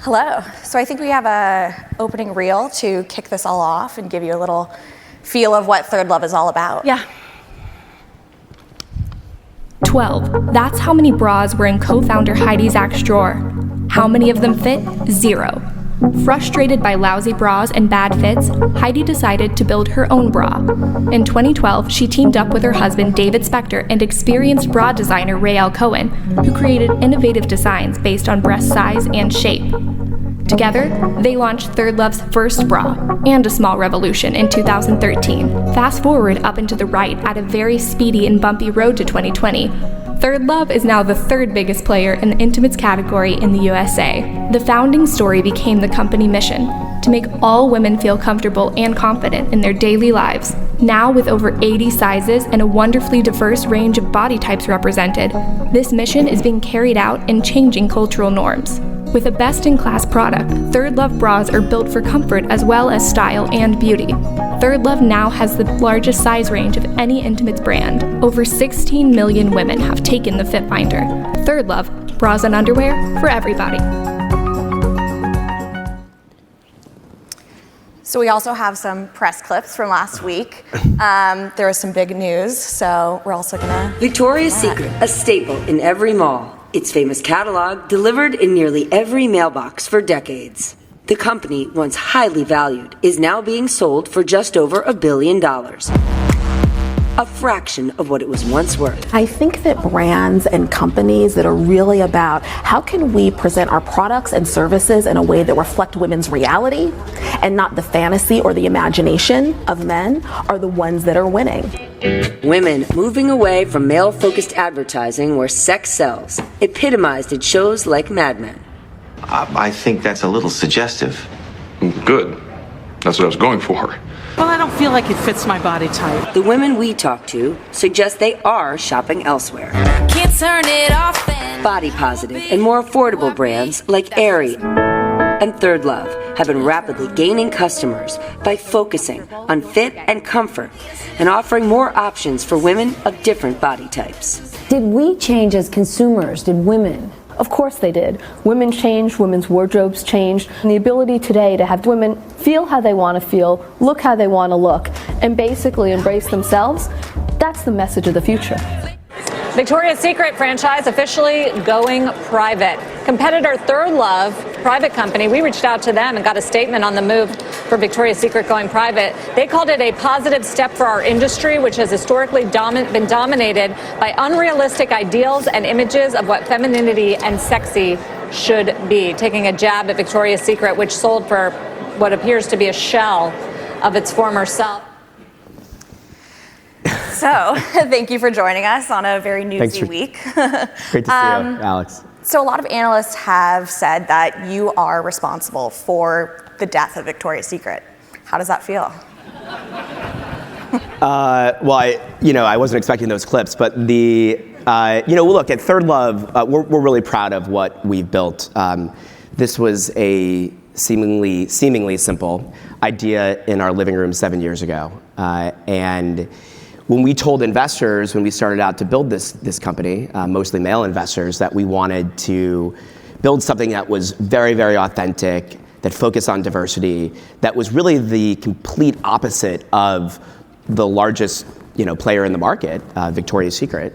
Hello. So I think we have a opening reel to kick this all off and give you a little feel of what ThirdLove is all about. Yeah. 12. That's how many bras were in co-founder Heidi Zach's drawer. How many of them fit? 0. Frustrated by lousy bras and bad fits, Heidi decided to build her own bra. In 2012, she teamed up with her husband David Spector and experienced bra designer Rael Cohen, who created innovative designs based on breast size and shape. Together, they launched ThirdLove's first bra and a small revolution in 2013. Fast forward up and to the right at a very speedy and bumpy road to 2020. ThirdLove is now the third biggest player in the intimates category in the USA. The founding story became the company mission, to make all women feel comfortable and confident in their daily lives. Now with over 80 sizes and a wonderfully diverse range of body types represented, this mission is being carried out and changing cultural norms. With a best-in-class product, ThirdLove bras are built for comfort as well as style and beauty. ThirdLove now has the largest size range of any intimates brand. Over 16 million women have taken the Fit Finder. ThirdLove, bras and underwear for everybody. So we also have some press clips from last week. There was some big news, so we're also gonna... Victoria's Secret, a staple in every mall. Its famous catalog delivered in nearly every mailbox for decades. The company, once highly valued, is now being sold for just over $1 billion. A fraction of what it was once worth. I think that brands and companies that are really about how can we present our products and services in a way that reflect women's reality and not the fantasy or the imagination of men are the ones that are winning. Women moving away from male-focused advertising where sex sells, epitomized in shows like Mad Men. I think that's a little suggestive. Good. That's what I was going for. Well, I don't feel like it fits my body type. The women we talk to suggest they are shopping elsewhere. Can't turn it off. Body positive and more affordable brands like Aerie and ThirdLove have been rapidly gaining customers by focusing on fit and comfort and offering more options for women of different body types. Did we change as consumers? Did women? Of course they did. Women changed, women's wardrobes changed, and the ability today to have women feel how they want to feel, look how they want to look, and basically embrace themselves, that's the message of the future. Victoria's Secret franchise officially going private. Competitor ThirdLove, private company, we reached out to them and got a statement on the move for Victoria's Secret going private. They called it a positive step for our industry, which has historically been dominated by unrealistic ideals and images of what femininity and sexy should be. Taking a jab at Victoria's Secret, which sold for what appears to be a shell of its former self. So, thank you for joining us on a very newsy week. Great to see you, Alex. So a lot of analysts have said that you are responsible for the death of Victoria's Secret. How does that feel? Well, I wasn't expecting those clips, but look, at ThirdLove, we're really proud of what we've built. This was a seemingly simple idea in our living room 7 years ago, and when we told investors, when we started out to build this company, mostly male investors, that we wanted to build something that was very, very authentic, that focused on diversity, that was really the complete opposite of the largest, player in the market, Victoria's Secret,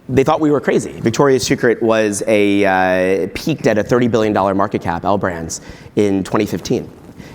they thought we were crazy. Victoria's Secret was peaked at a $30 billion market cap, L Brands, in 2015.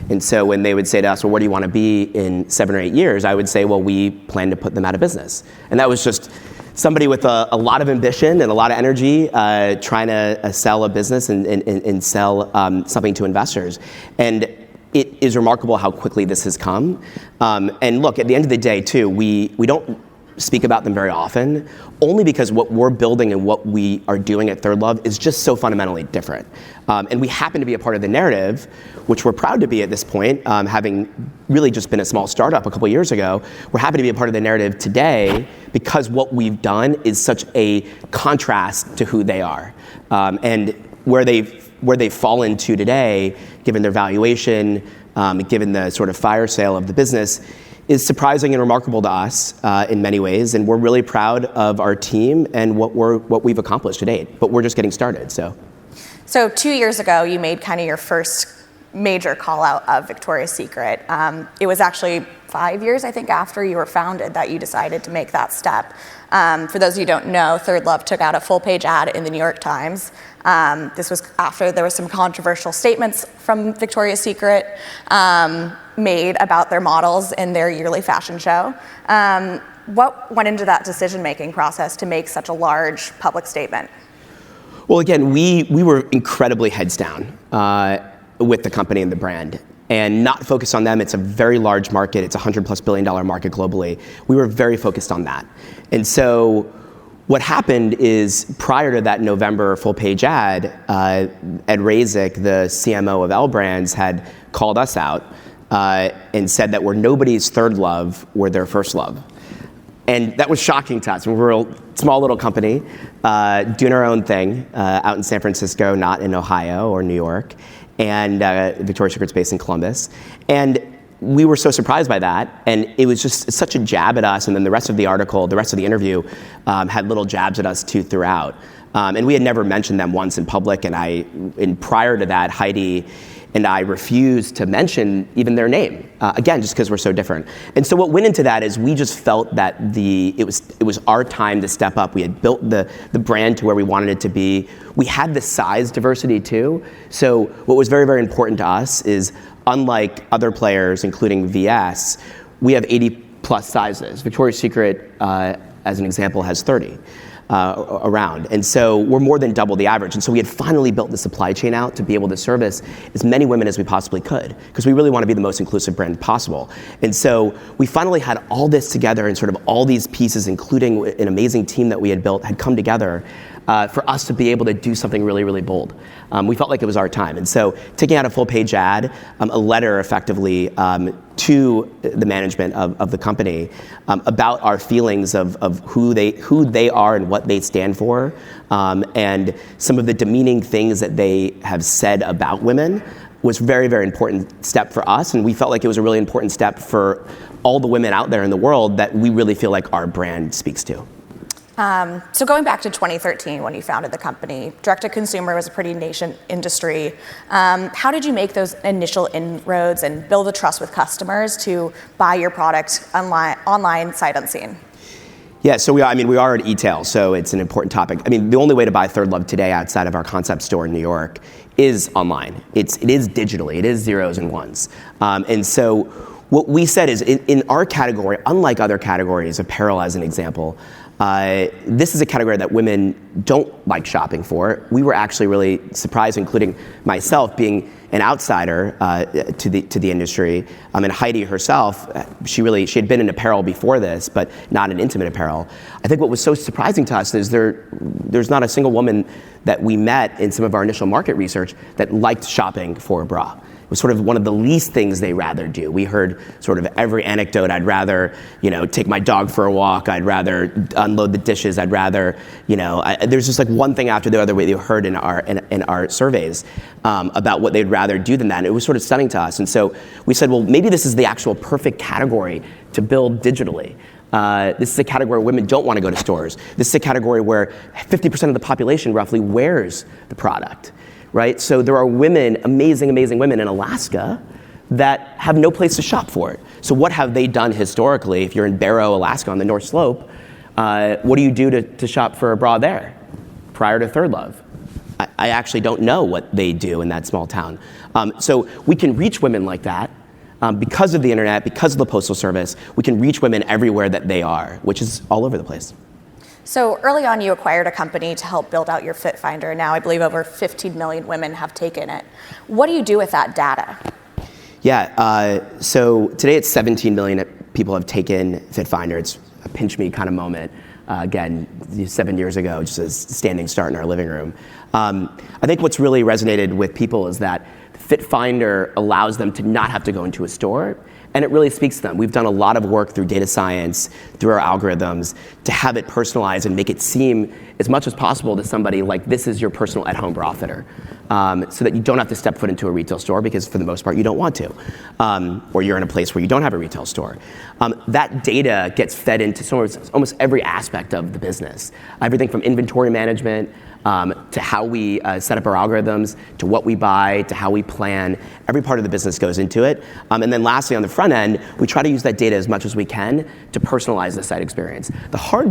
And so when they would say to us, well, where do you want to be in 7 or 8 years? I would say, well, we plan to put them out of business. And that was just somebody with a lot of ambition and a lot of energy trying to sell a business and sell something to investors. And it is remarkable how quickly this has come. And look, at the end of the day, too, we don't speak about them very often, only because what we're building and what we are doing at ThirdLove is just so fundamentally different. And we happen to be a part of the narrative, which we're proud to be at this point, having really just been a small startup a couple years ago. We're happy to be a part of the narrative today because what we've done is such a contrast to who they are. And where they've fallen to today, given their valuation, given the sort of fire sale of the business, is surprising and remarkable to us in many ways, and we're really proud of our team and what we've accomplished to date. But we're just getting started, so. So 2 years ago, you made kind of your first major call out of Victoria's Secret. It was actually 5 years, I think, after you were founded that you decided to make that step. For those of you who don't know, ThirdLove took out a full-page ad in the New York Times. This was after there was some controversial statements from Victoria's Secret made about their models in their yearly fashion show. What went into that decision-making process to make such a large public statement? Well, again, we were incredibly heads down with the company and the brand, and not focused on them. It's a very large market. It's a $100+ billion market globally. We were very focused on that. And so what happened is, prior to that November full-page ad, Ed Razik, the CMO of L Brands, had called us out and said that we're nobody's third love, we're their first love. And that was shocking to us. We were a small little company doing our own thing out in San Francisco, not in Ohio or New York, and Victoria's Secret's based in Columbus. And we were so surprised by that, and it was just such a jab at us. And then the rest of the article, the rest of the interview, had little jabs at us too throughout. And we had never mentioned them once in public, and prior to that, Heidi and I refused to mention even their name, again, just because we're so different. And so what went into that is we just felt that it was our time to step up. We had built the brand to where we wanted it to be. We had the size diversity too. So what was very, very important to us is, unlike other players, including VS, we have 80+ sizes. Victoria's Secret, as an example, has 30. Around. And so we're more than double the average. And so we had finally built the supply chain out to be able to service as many women as we possibly could, because we really want to be the most inclusive brand possible. And so we finally had all this together, and sort of all these pieces, including an amazing team that we had built, had come together for us to be able to do something really, really bold. We felt like it was our time. And so taking out a full-page ad, a letter effectively to the management of the company about our feelings of who they are and what they stand for, and some of the demeaning things that they have said about women, was a very, very important step for us. And we felt like it was a really important step for all the women out there in the world that we really feel like our brand speaks to. So going back to 2013, when you founded the company, direct-to-consumer was a pretty nascent industry. How did you make those initial inroads and build the trust with customers to buy your product online sight unseen? Yeah, so we are at eTail, so it's an important topic. I mean, the only way to buy ThirdLove today outside of our concept store in New York is online. It is digitally, it is zeros and ones. And so what we said is, in our category, unlike other categories, apparel as an example, this is a category that women don't like shopping for. We were actually really surprised, including myself, being an outsider to the industry. And Heidi herself, she had been in apparel before this, but not in intimate apparel. I think what was so surprising to us is there's not a single woman that we met in some of our initial market research that liked shopping for a bra. It was sort of one of the least things they rather do. We heard sort of every anecdote. I'd rather, take my dog for a walk. I'd rather unload the dishes. I'd rather, there's just like one thing after the other we heard in our surveys about what they'd rather do than that. And it was sort of stunning to us. And so we said, well, maybe this is the actual perfect category to build digitally. This is a category where women don't want to go to stores. This is a category where 50% of the population roughly wears the product. Right? So there are women, amazing, amazing women in Alaska that have no place to shop for it. So what have they done historically? If you're in Barrow, Alaska on the North Slope, what do you do to shop for a bra there prior to ThirdLove? I actually don't know what they do in that small town. So we can reach women like that because of the internet, because of the Postal Service. We can reach women everywhere that they are, which is all over the place. So early on, you acquired a company to help build out your Fit Finder. Now I believe over 15 million women have taken it. What do you do with that data? Yeah, so today it's 17 million people have taken Fit Finder. It's a pinch me kind of moment. Again, 7 years ago, just a standing start in our living room. I think what's really resonated with people is that Fit Finder allows them to not have to go into a store, and it really speaks to them. We've done a lot of work through data science, through our algorithms, to have it personalized and make it seem as much as possible to somebody like this is your personal at-home bra fitter, so that you don't have to step foot into a retail store, because for the most part you don't want to, or you're in a place where you don't have a retail store. That data gets fed into almost every aspect of the business. Everything from inventory management, to how we set up our algorithms, to what we buy, to how we plan. Every part of the business goes into it. And then lastly, on the front end, we try to use that data as much as we can to personalize the site experience. The hard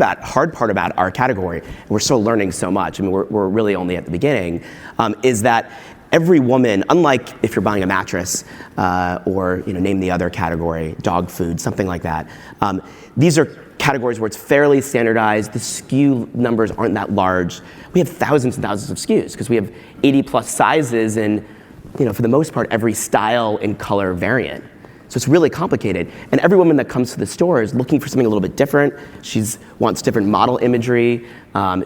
part about our category, and we're still learning so much, I mean, we're really only at the beginning, is that every woman, unlike if you're buying a mattress or name the other category, dog food, something like that, these are categories where it's fairly standardized. The SKU numbers aren't that large. We have thousands and thousands of SKUs because we have 80 plus sizes and for the most part every style and color variant. So it's really complicated. And every woman that comes to the store is looking for something a little bit different. She wants different model imagery.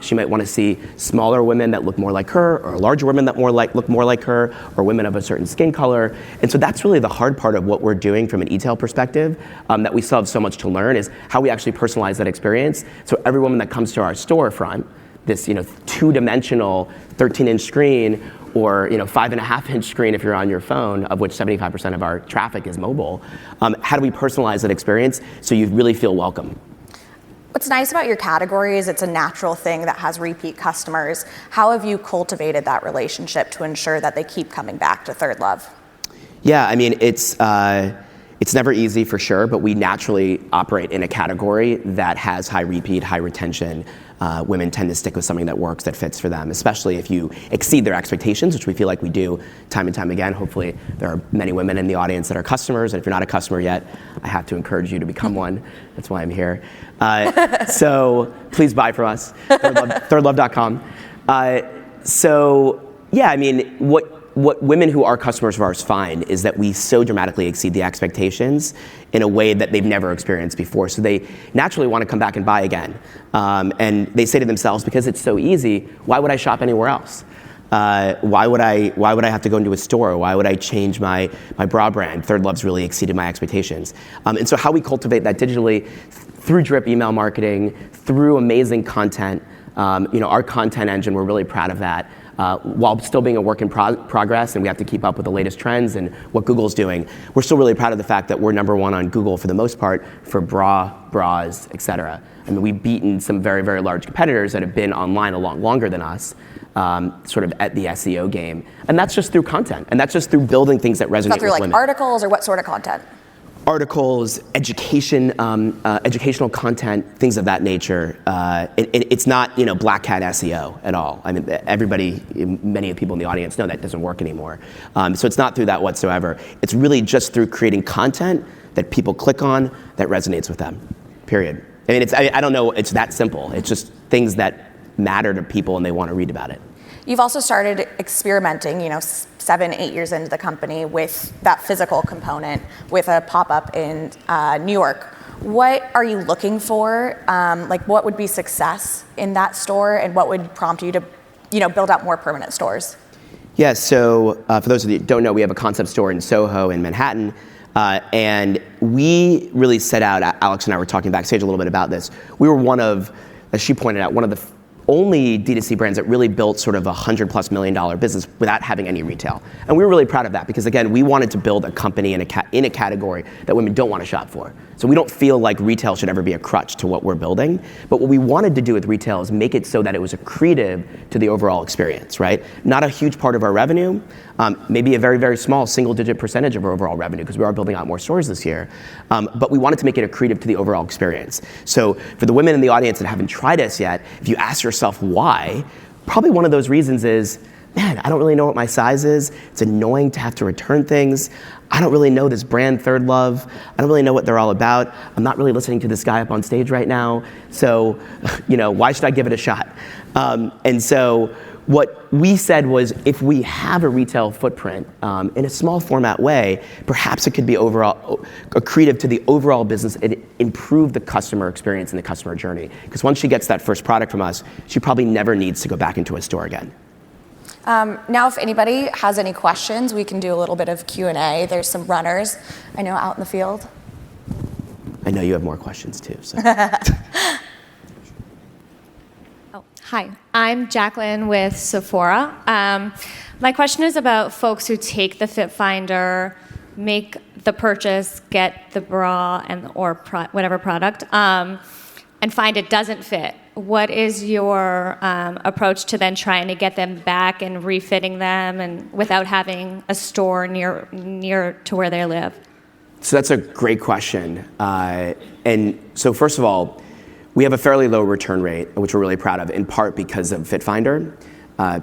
She might want to see smaller women that look more like her, or larger women that look more like her, or women of a certain skin color. And so that's really the hard part of what we're doing from an eTail perspective, that we still have so much to learn, is how we actually personalize that experience. So every woman that comes to our storefront, this two-dimensional 13-inch screen, or 5.5-inch screen if you're on your phone, of which 75% of our traffic is mobile. How do we personalize that experience so you really feel welcome? What's nice about your category is it's a natural thing that has repeat customers. How have you cultivated that relationship to ensure that they keep coming back to ThirdLove? Yeah, I mean, it's never easy for sure, but we naturally operate in a category that has high repeat, high retention. Women tend to stick with something that works, that fits for them, especially if you exceed their expectations, which we feel like we do time and time again. Hopefully there are many women in the audience that are customers, and if you're not a customer yet, I have to encourage you to become one. That's why I'm here. So please buy from us, thirdlove.com. So yeah, I mean, what women who are customers of ours find is that we so dramatically exceed the expectations in a way that they've never experienced before. So they naturally want to come back and buy again. And they say to themselves, because it's so easy, why would I shop anywhere else? Why would I have to go into a store? Why would I change my bra brand? ThirdLove's really exceeded my expectations. And so how we cultivate that digitally, through drip email marketing, through amazing content. Our content engine, we're really proud of that. While still being a work in progress, and we have to keep up with the latest trends and what Google's doing, we're still really proud of the fact that we're #1 on Google for the most part for bras, etc. I mean, we've beaten some very, very large competitors that have been online a lot longer than us, sort of at the SEO game. And that's just through content, and that's just through building things that resonate with women. Through articles, or what sort of content? Articles, educational content, things of that nature. It's not black hat SEO at all. I mean, many people in the audience know that doesn't work anymore. So it's not through that whatsoever. It's really just through creating content that people click on that resonates with them. Period. I mean, I don't know. It's that simple. It's just things that matter to people and they want to read about it. You've also started experimenting, 7-8 years into the company, with that physical component, with a pop-up in New York. What are you looking for? What would be success in that store, and what would prompt you to, build out more permanent stores? Yeah, so for those of you who don't know, we have a concept store in Soho in Manhattan, and we really set out, Alex and I were talking backstage a little bit about this, we were one of, as she pointed out, one of the only D2C brands that really built sort of $100+ million business without having any retail. And we were really proud of that because, again, we wanted to build a company in a category that women don't want to shop for. So we don't feel like retail should ever be a crutch to what we're building. But what we wanted to do with retail is make it so that it was accretive to the overall experience, right? Not a huge part of our revenue, maybe a very, very small single-digit percentage of our overall revenue, because we are building out more stores this year. But we wanted to make it accretive to the overall experience. So for the women in the audience that haven't tried us yet, if you ask yourself why, probably one of those reasons is, man, I don't really know what my size is. It's annoying to have to return things. I don't really know this brand, ThirdLove. I don't really know what they're all about. I'm not really listening to this guy up on stage right now. So, why should I give it a shot? And so what we said was, if we have a retail footprint in a small format way, perhaps it could be overall accretive to the overall business and improve the customer experience and the customer journey. Because once she gets that first product from us, she probably never needs to go back into a store again. Now, if anybody has any questions, we can do a little bit of Q&A. There's some runners, I know, out in the field. I know you have more questions too. So. Hi, I'm Jacqueline with Sephora. My question is about folks who take the Fit Finder, make the purchase, get the bra or whatever product, and and find it doesn't fit, what is your approach to then trying to get them back and refitting them and without having a store near to where they live? So that's a great question. And so first of all, we have a fairly low return rate, which we're really proud of, in part because of FitFinder,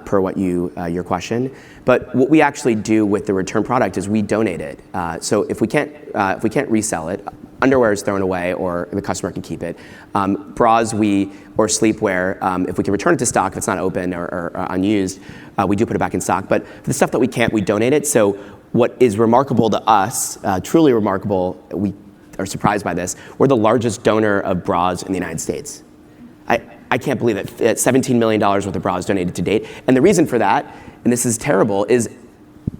per what your question. But what we actually do with the return product is we donate it. So if we can't resell it, underwear is thrown away or the customer can keep it. Bras or sleepwear, if we can return it to stock, if it's not open or unused, we do put it back in stock. But for the stuff that we can't, we donate it. So what is remarkable to us, truly remarkable, we are surprised by this, we're the largest donor of bras in the United States. I can't believe it. $17 million worth of bras donated to date. And the reason for that, and this is terrible, is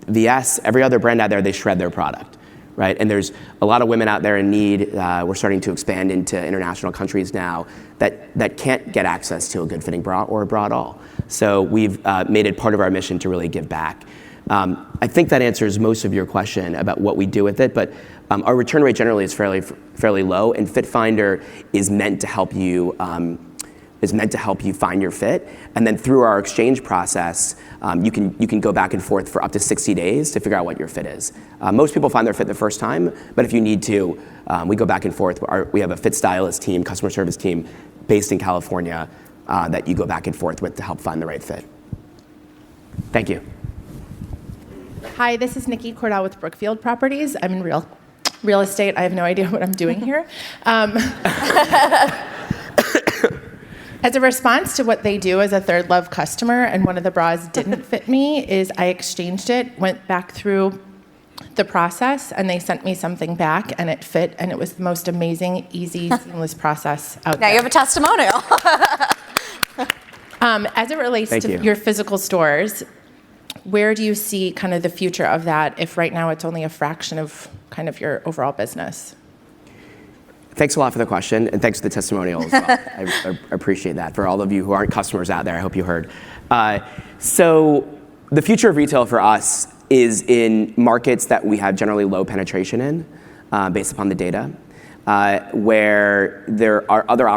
VS, every other brand out there, they shred their product, right? And there's a lot of women out there in need. We're starting to expand into international countries now that can't get access to a good fitting bra or a bra at all. So we've made it part of our mission to really give back. I think that answers most of your question about what we do with it, but our return rate generally is fairly low, and FitFinder is meant to help you find your fit, and then through our exchange process, you can go back and forth for up to 60 days to figure out what your fit is. Most people find their fit the first time, but if you need to, we go back and forth. We have a fit stylist team, customer service team, based in California that you go back and forth with to help find the right fit. Thank you. Hi, this is Nikki Cordell with Brookfield Properties. I'm in real estate. I have no idea what I'm doing here. As a response to what they do as a ThirdLove customer, and one of the bras didn't fit me, is I exchanged it, went back through the process, and they sent me something back, and it fit, and it was the most amazing, easy, seamless process out there. Now you have a testimonial. As it relates to your physical stores, where do you see kind of the future of that if right now it's only a fraction of kind of your overall business? Thanks a lot for the question, and thanks for the testimonial as well. I appreciate that. For all of you who aren't customers out there, I hope you heard. So the future of retail for us is in markets that we have generally low penetration in, based upon the data, where there are other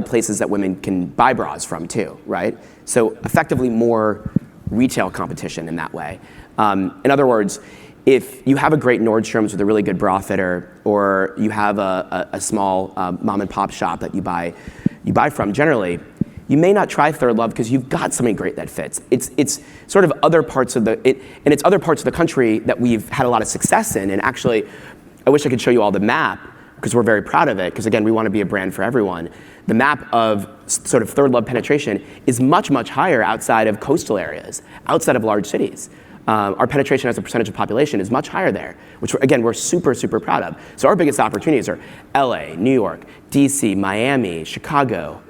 places that women can buy bras from too, right? So effectively more retail competition in that way. In other words, if you have a great Nordstrom's with a really good bra fitter, or you have a small mom and pop shop that you buy from generally, you may not try ThirdLove because you've got something great that fits. It's sort of other parts of it's other parts of the country that we've had a lot of success in. And actually, I wish I could show you all the map because we're very proud of it. Because again, we want to be a brand for everyone. The map of sort of ThirdLove penetration is much, much higher outside of coastal areas, outside of large cities. Our penetration as a percentage of population is much higher there, which again, we're super, super proud of. So our biggest opportunities are LA, New York, DC, Miami, Chicago.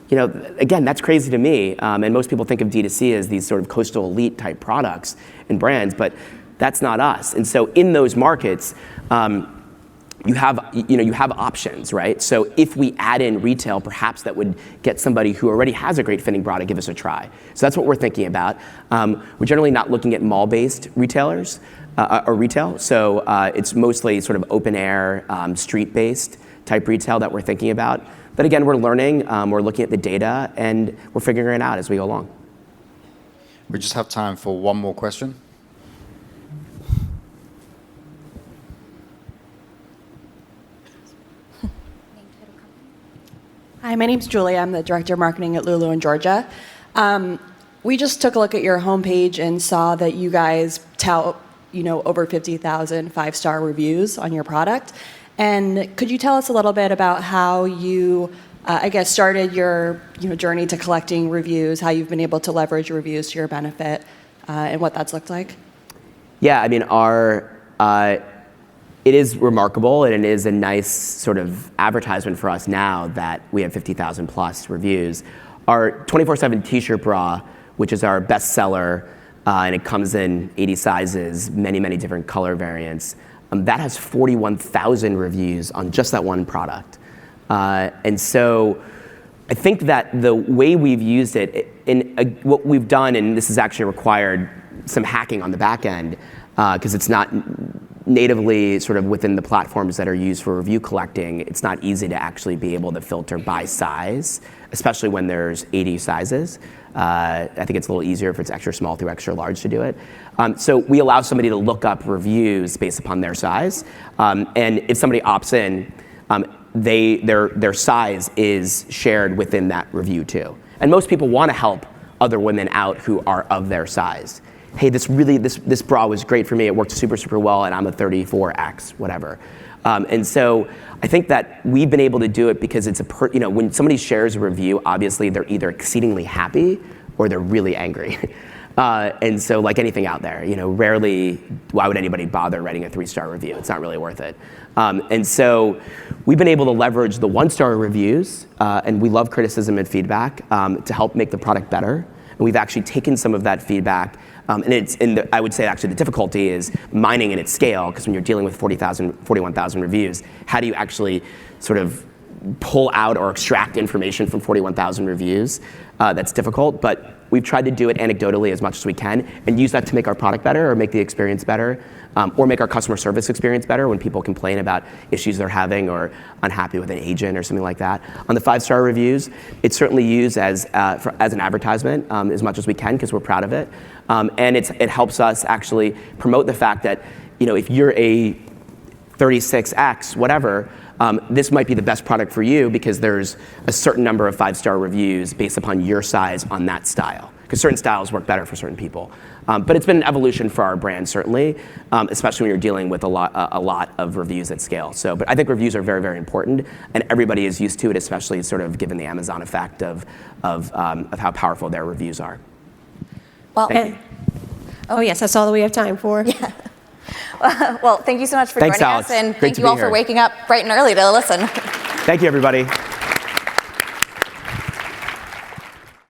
You know, again, that's crazy to me. And most people think of D2C as these sort of coastal elite type products and brands, but that's not us. And so in those markets, you have options, right? So if we add in retail, perhaps that would get somebody who already has a great fitting bra to give us a try. So that's what we're thinking about. We're generally not looking at mall-based retailers or retail. So it's mostly sort of open air, street-based type retail that we're thinking about. But again, we're learning, we're looking at the data, and we're figuring it out as we go along. We just have time for one more question. Hi, my name's Julia. I'm the Director of Marketing at Lulu in Georgia. We just took a look at your homepage and saw that you guys tout, over 50,000 five-star reviews on your product. And could you tell us a little bit about how you, started your journey to collecting reviews, how you've been able to leverage reviews to your benefit, and what that's looked like? Yeah, I mean, it is remarkable, and it is a nice sort of advertisement for us now that we have 50,000 plus reviews. Our 24/7 t-shirt bra, which is our best seller, and it comes in 80 sizes, many, many different color variants, that has 41,000 reviews on just that one product. And so I think that the way we've used it, what we've done, and this has actually required some hacking on the back end, because it's not natively sort of within the platforms that are used for review collecting, it's not easy to actually be able to filter by size, especially when there's 80 sizes. I think it's a little easier if it's extra small through extra large to do it. So we allow somebody to look up reviews based upon their size. And if somebody opts in, their size is shared within that review too. And most people want to help other women out who are of their size. Hey, this bra was great for me. It worked super, super well, and I'm a 34X, whatever. And so I think that we've been able to do it because it's when somebody shares a review, obviously they're either exceedingly happy or they're really angry. And so like anything out there, rarely, why would anybody bother writing a 3-star review? It's not really worth it. And so we've been able to leverage the 1-star reviews, and we love criticism and feedback to help make the product better. And we've actually taken some of that feedback, and I would say actually the difficulty is mining it at scale, because when you're dealing with 41,000 reviews, how do you actually sort of pull out or extract information from 41,000 reviews? That's difficult, but we've tried to do it anecdotally as much as we can and use that to make our product better or make the experience better, or make our customer service experience better when people complain about issues they're having or unhappy with an agent or something like that. On the 5-star reviews, it's certainly used as an advertisement as much as we can because we're proud of it. And it helps us actually promote the fact that, if you're a 36X, whatever, this might be the best product for you because there's a certain number of 5-star reviews based upon your size on that style. Because certain styles work better for certain people. But it's been an evolution for our brand, certainly, especially when you're dealing with a lot of reviews at scale. But I think reviews are very, very important, and everybody is used to it, especially sort of given the Amazon effect of how powerful their reviews are. Well, oh yes, that's all that we have time for. Yeah. Well, thank you so much for Thanks, joining Alex. us, and Great thank to you be all for here. waking up bright and early to listen. Thank you, everybody.